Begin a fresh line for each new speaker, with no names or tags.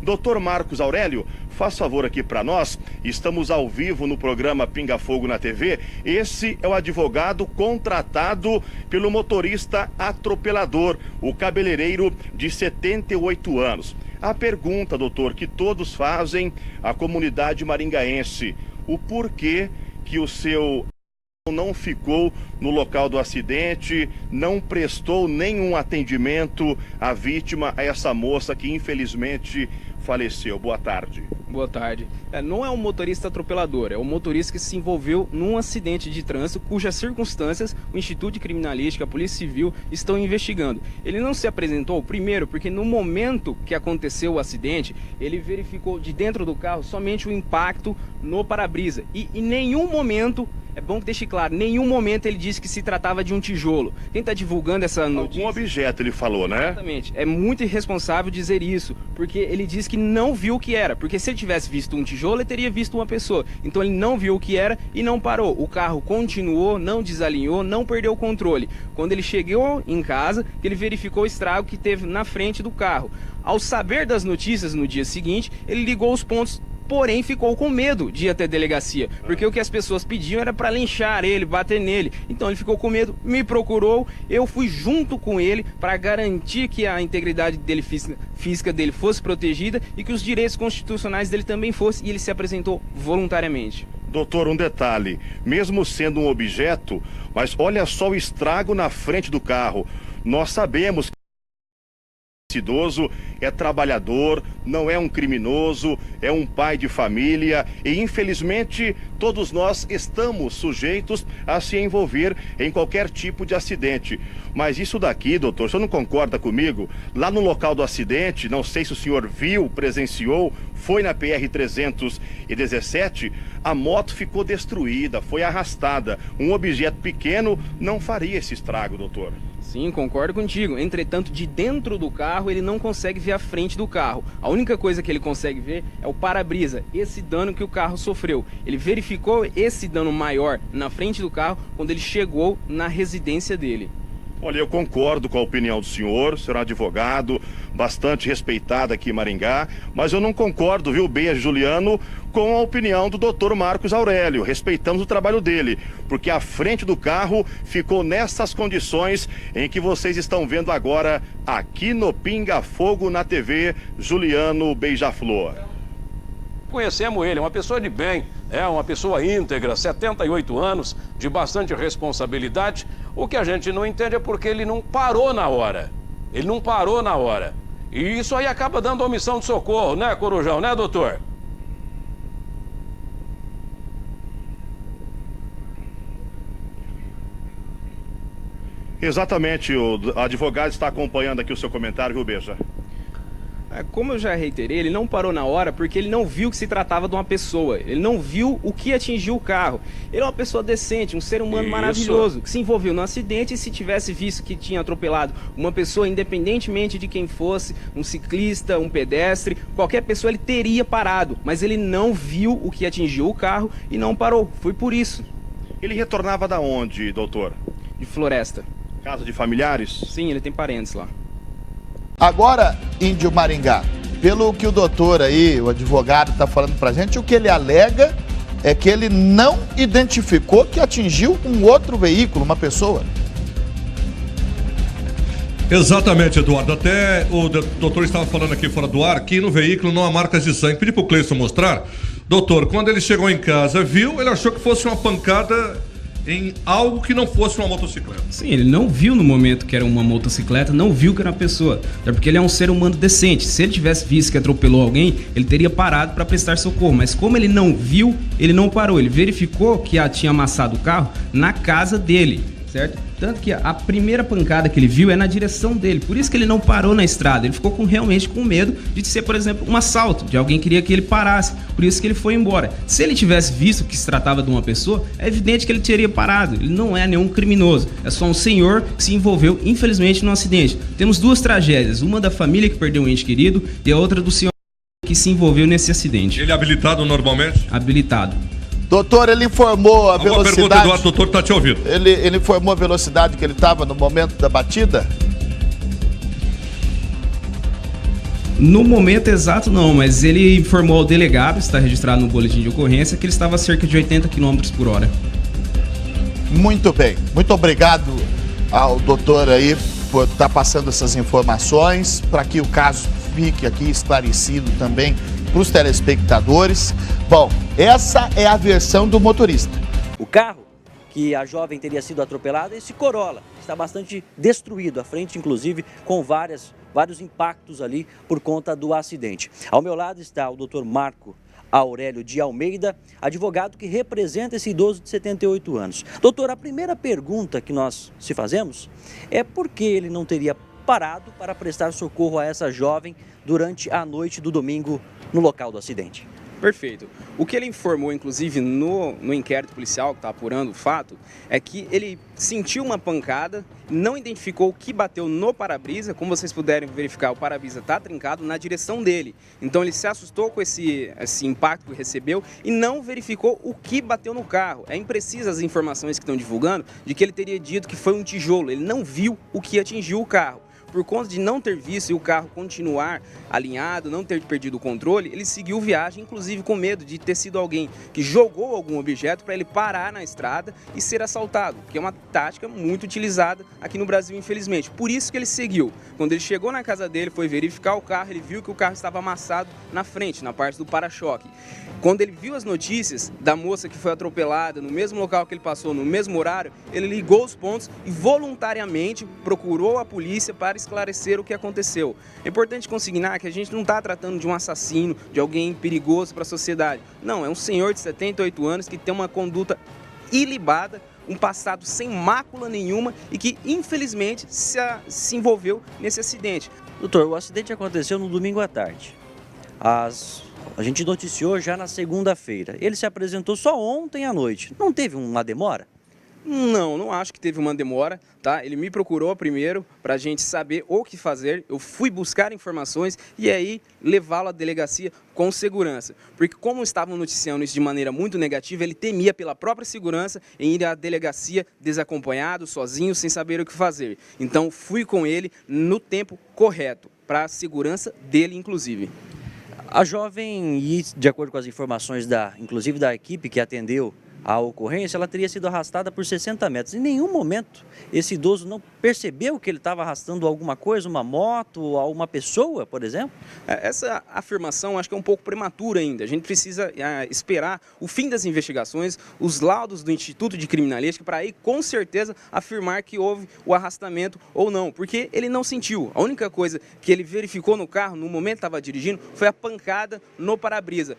Doutor Marcos Aurélio, faz favor aqui para nós, estamos ao vivo no programa Pinga Fogo na TV. Esse é o advogado contratado pelo motorista atropelador, o cabeleireiro de 78 anos. A pergunta, doutor, que todos fazem, a comunidade maringaense, o porquê que o seu não ficou no local do acidente, não prestou nenhum atendimento à vítima, a essa moça que infelizmente faleceu. Boa tarde.
Boa tarde. Não é um motorista atropelador, é um motorista que se envolveu num acidente de trânsito cujas circunstâncias o Instituto de Criminalística, a Polícia Civil estão investigando. Ele não se apresentou, primeiro, porque no momento que aconteceu o acidente, ele verificou de dentro do carro somente o impacto no para-brisa. E em nenhum momento, é bom que deixe claro, em nenhum momento ele disse que se tratava de um tijolo. Quem está divulgando essa notícia...
Algum objeto ele falou, né?
Exatamente. É muito irresponsável dizer isso, porque ele disse que não viu o que era. Porque se ele tivesse visto um tijolo, ele teria visto uma pessoa. Então ele não viu o que era e não parou. O carro continuou, não desalinhou, não perdeu o controle. Quando ele chegou em casa, ele verificou o estrago que teve na frente do carro. Ao saber das notícias no dia seguinte, ele ligou os pontos, porém ficou com medo de ir até a delegacia, porque o que as pessoas pediam era para linchar ele, bater nele. Então ele ficou com medo, me procurou, eu fui junto com ele para garantir que a integridade dele, física dele fosse protegida e que os direitos constitucionais dele também fossem, e ele se apresentou voluntariamente.
Doutor, um detalhe, mesmo sendo um objeto, mas olha só o estrago na frente do carro. Nós sabemos que esse idoso é trabalhador, não é um criminoso, é um pai de família e infelizmente todos nós estamos sujeitos a se envolver em qualquer tipo de acidente. Mas isso daqui, doutor, o senhor não concorda comigo? Lá no local do acidente, não sei se o senhor viu, presenciou, foi na PR-317, a moto ficou destruída, foi arrastada. Um objeto pequeno não faria esse estrago, doutor.
Sim, concordo contigo. Entretanto, de dentro do carro, ele não consegue ver a frente do carro. A única coisa que ele consegue ver é o para-brisa, esse dano que o carro sofreu. Ele verificou esse dano maior na frente do carro quando ele chegou na residência dele.
Olha, eu concordo com a opinião do senhor é um advogado bastante respeitado aqui em Maringá, mas eu não concordo, viu, Beia Juliano, com a opinião do doutor Marcos Aurélio. Respeitamos o trabalho dele, porque a frente do carro ficou nessas condições em que vocês estão vendo agora aqui no Pinga Fogo na TV, Juliano Beija-Flor.
Conhecemos ele, é uma pessoa de bem, é uma pessoa íntegra, 78 anos, de bastante responsabilidade. O que a gente não entende é porque ele não parou na hora. Ele não parou na hora. E isso aí acaba dando omissão de socorro, né, Corujão, né, doutor?
Exatamente, o advogado está acompanhando aqui o seu comentário, viu, Beija?
Como eu já reiterei, ele não parou na hora porque ele não viu que se tratava de uma pessoa. Ele não viu o que atingiu o carro. Ele é uma pessoa decente, um ser humano maravilhoso, que se envolveu no acidente, e se tivesse visto que tinha atropelado uma pessoa, independentemente de quem fosse, um ciclista, um pedestre, qualquer pessoa, ele teria parado. Mas ele não viu o que atingiu o carro e não parou. Foi por isso.
Ele retornava da onde, doutor?
De Floresta.
Casa de familiares?
Sim, ele tem parentes lá.
Agora, Índio Maringá, pelo que o doutor aí, o advogado, está falando pra gente, o que ele alega é que ele não identificou que atingiu um outro veículo, uma pessoa.
Exatamente, Eduardo. Até o doutor estava falando aqui fora do ar que no veículo não há marcas de sangue. Pedi para o Cleison mostrar. Doutor, quando ele chegou em casa, viu, ele achou que fosse uma pancada em algo que não fosse uma motocicleta.
Sim, ele não viu no momento que era uma motocicleta, não viu que era uma pessoa. Até porque ele é um ser humano decente. Se ele tivesse visto que atropelou alguém, ele teria parado para prestar socorro. Mas como ele não viu, ele não parou. Ele verificou que tinha amassado o carro na casa dele, certo? Tanto que a primeira pancada que ele viu é na direção dele. Por isso que ele não parou na estrada. Ele ficou realmente com medo de ser, por exemplo, um assalto. De alguém queria que ele parasse. Por isso que ele foi embora. Se ele tivesse visto que se tratava de uma pessoa, é evidente que ele teria parado. Ele não é nenhum criminoso. É só um senhor que se envolveu, infelizmente, num acidente. Temos duas tragédias. Uma da família que perdeu um ente querido e a outra do senhor que se envolveu nesse acidente.
Ele é habilitado normalmente?
Habilitado.
Doutor, ele informou a velocidade...
Uma pergunta, Eduardo, doutor está te ouvindo.
Ele informou a velocidade que ele estava no momento da batida?
No momento exato não, mas ele informou ao delegado, está registrado no boletim de ocorrência, que ele estava a cerca de 80 km por hora.
Muito bem, muito obrigado ao doutor aí por estar passando essas informações, para que o caso fique aqui esclarecido também para os telespectadores. Bom, essa é a versão do motorista.
O carro que a jovem teria sido atropelada, esse Corolla, está bastante destruído, à frente inclusive com vários impactos ali por conta do acidente. Ao meu lado está o Dr. Marco Aurélio de Almeida, advogado que representa esse idoso de 78 anos. Doutor, a primeira pergunta que nós se fazemos é por que ele não teria parado para prestar socorro a essa jovem durante a noite do domingo no local do acidente.
Perfeito. O que ele informou, inclusive, no inquérito policial que está apurando o fato, é que ele sentiu uma pancada, não identificou o que bateu no para-brisa. Como vocês puderem verificar, o para-brisa está trincado na direção dele. Então ele se assustou com esse impacto que recebeu e não verificou o que bateu no carro. É imprecisa as informações que estão divulgando de que ele teria dito que foi um tijolo. Ele não viu o que atingiu o carro. Por conta de não ter visto e o carro continuar alinhado, não ter perdido o controle, ele seguiu viagem, inclusive com medo de ter sido alguém que jogou algum objeto para ele parar na estrada e ser assaltado, que é uma tática muito utilizada aqui no Brasil, infelizmente. Por isso que ele seguiu. Quando ele chegou na casa dele, foi verificar o carro, ele viu que o carro estava amassado na frente, na parte do para-choque. Quando ele viu as notícias da moça que foi atropelada no mesmo local que ele passou, no mesmo horário, ele ligou os pontos e voluntariamente procurou a polícia para esclarecer o que aconteceu. É importante consignar que a gente não está tratando de um assassino, de alguém perigoso para a sociedade. Não, é um senhor de 78 anos que tem uma conduta ilibada, um passado sem mácula nenhuma e que, infelizmente, se envolveu nesse acidente.
Doutor, o acidente aconteceu no domingo à tarde. A gente noticiou já na segunda-feira. Ele se apresentou só ontem à noite. Não teve uma demora?
Não acho que teve uma demora, tá? Ele me procurou primeiro para a gente saber o que fazer. Eu fui buscar informações e aí levá-lo à delegacia com segurança. Porque como estavam noticiando isso de maneira muito negativa, ele temia pela própria segurança em ir à delegacia desacompanhado, sozinho, sem saber o que fazer. Então fui com ele no tempo correto, para a segurança dele, inclusive.
A jovem, e de acordo com as informações inclusive da equipe que atendeu a ocorrência, ela teria sido arrastada por 60 metros. Em nenhum momento esse idoso não percebeu que ele estava arrastando alguma coisa, uma moto, alguma pessoa, por exemplo?
Essa afirmação acho que é um pouco prematura ainda. A gente precisa esperar o fim das investigações, os laudos do Instituto de Criminalística, para aí com certeza afirmar que houve o arrastamento ou não, porque ele não sentiu. A única coisa que ele verificou no carro, no momento que estava dirigindo, foi a pancada no para-brisa.